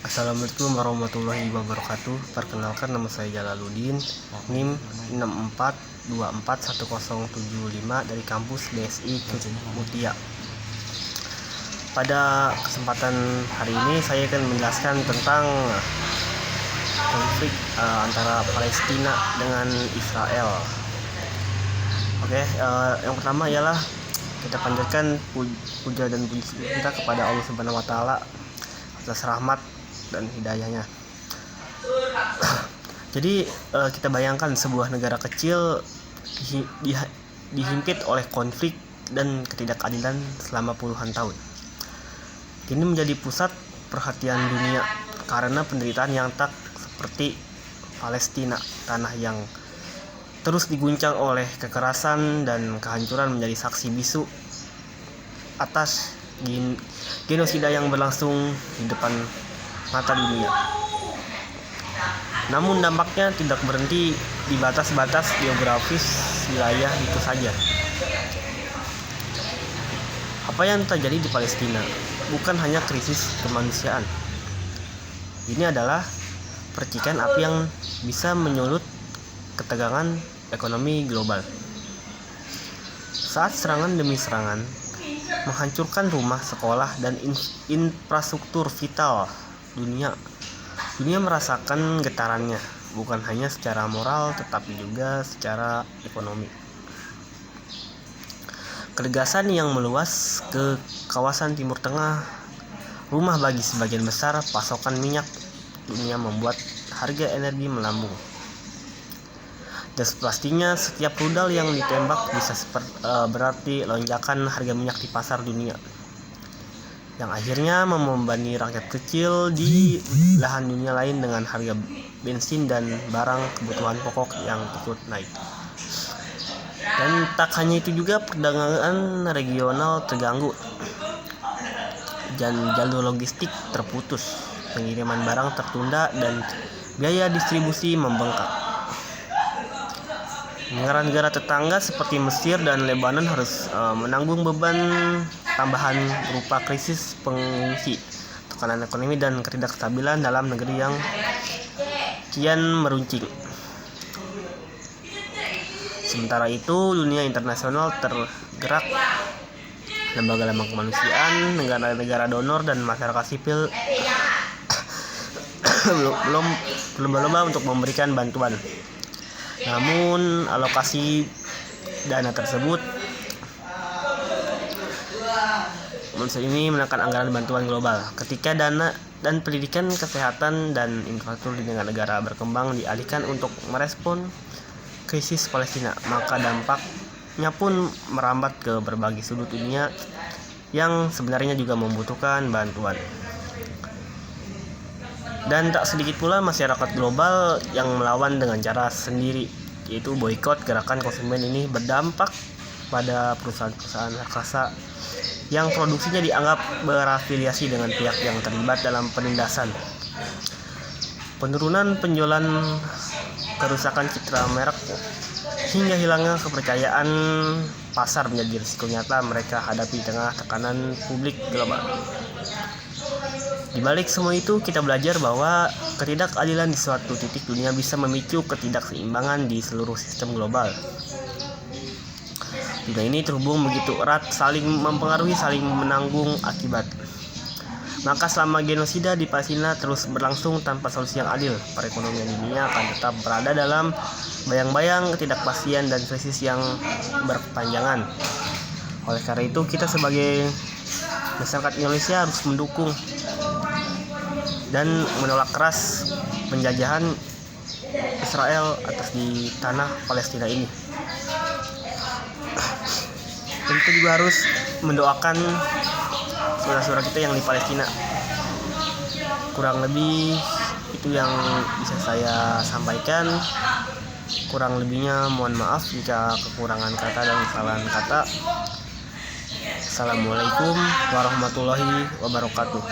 Assalamualaikum warahmatullahi wabarakatuh. Perkenalkan, nama saya Jalaluddin, NIM 64241075 dari kampus BSI Mutia. Pada kesempatan hari ini saya akan menjelaskan tentang konflik antara Palestina dengan Israel. Yang pertama ialah kita panjatkan puja dan puji kita kepada Allah Subhanahu wa taala atas rahmat dan hidayahnya. Jadi kita bayangkan sebuah negara kecil dihimpit oleh konflik dan ketidakadilan selama puluhan tahun. Ini menjadi pusat perhatian dunia karena penderitaan yang tak seperti Palestina, tanah yang terus diguncang oleh kekerasan dan kehancuran menjadi saksi bisu atas genosida yang berlangsung di depan mata dunia. Namun dampaknya tidak berhenti di batas-batas geografis wilayah itu saja. Apa yang terjadi di Palestina bukan hanya krisis kemanusiaan. Ini adalah percikan api yang bisa menyulut ketegangan ekonomi global. Saat serangan demi serangan menghancurkan rumah, sekolah, dan infrastruktur vital dunia merasakan getarannya, bukan hanya secara moral tetapi juga secara ekonomi. Ketegasan yang meluas ke kawasan Timur Tengah, rumah bagi sebagian besar pasokan minyak dunia, membuat harga energi melambung. Dan pastinya setiap rudal yang ditembak bisa berarti lonjakan harga minyak di pasar dunia, yang akhirnya membebani rakyat kecil di belahan dunia lain dengan harga bensin dan barang kebutuhan pokok yang ikut naik. Dan tak hanya itu juga, perdagangan regional terganggu dan jalur logistik terputus, pengiriman barang tertunda dan biaya distribusi membengkak. Negara-negara tetangga seperti Mesir dan Lebanon harus menanggung beban tambahan berupa krisis pengungsi, tekanan ekonomi, dan ketidakstabilan dalam negeri yang kian meruncing. Sementara itu, dunia internasional tergerak, lembaga-lembaga kemanusiaan, negara-negara donor, dan masyarakat sipil belum berlomba-lomba untuk memberikan bantuan. Namun alokasi dana tersebut ini menekan anggaran bantuan global. Ketika dana dan pendidikan, kesehatan, dan infrastruktur di negara berkembang dialihkan untuk merespon krisis Palestina, maka dampaknya pun merambat ke berbagai sudut dunia yang sebenarnya juga membutuhkan bantuan. Dan tak sedikit pula masyarakat global yang melawan dengan cara sendiri, yaitu boikot. Gerakan konsumen ini berdampak pada perusahaan-perusahaan raksasa yang produksinya dianggap berafiliasi dengan pihak yang terlibat dalam penindasan. Penurunan penjualan, kerusakan citra merek, hingga hilangnya kepercayaan pasar menjadi risiko nyata mereka hadapi di tengah tekanan publik global. Di balik semua itu, kita belajar bahwa ketidakadilan di suatu titik dunia bisa memicu ketidakseimbangan di seluruh sistem global. Dunia ini terhubung begitu erat, saling mempengaruhi, saling menanggung akibat. Maka selama genosida di Palestina terus berlangsung tanpa solusi yang adil, perekonomian dunia akan tetap berada dalam bayang-bayang ketidakpastian dan krisis yang berkepanjangan. Oleh karena itu, kita sebagai masyarakat Indonesia harus mendukung dan menolak keras penjajahan Israel atas di tanah Palestina ini. Dan kita juga harus mendoakan saudara-saudara kita yang di Palestina. Kurang lebih itu yang bisa saya sampaikan. Kurang lebihnya mohon maaf jika kekurangan kata dan kesalahan kata. Assalamualaikum warahmatullahi wabarakatuh.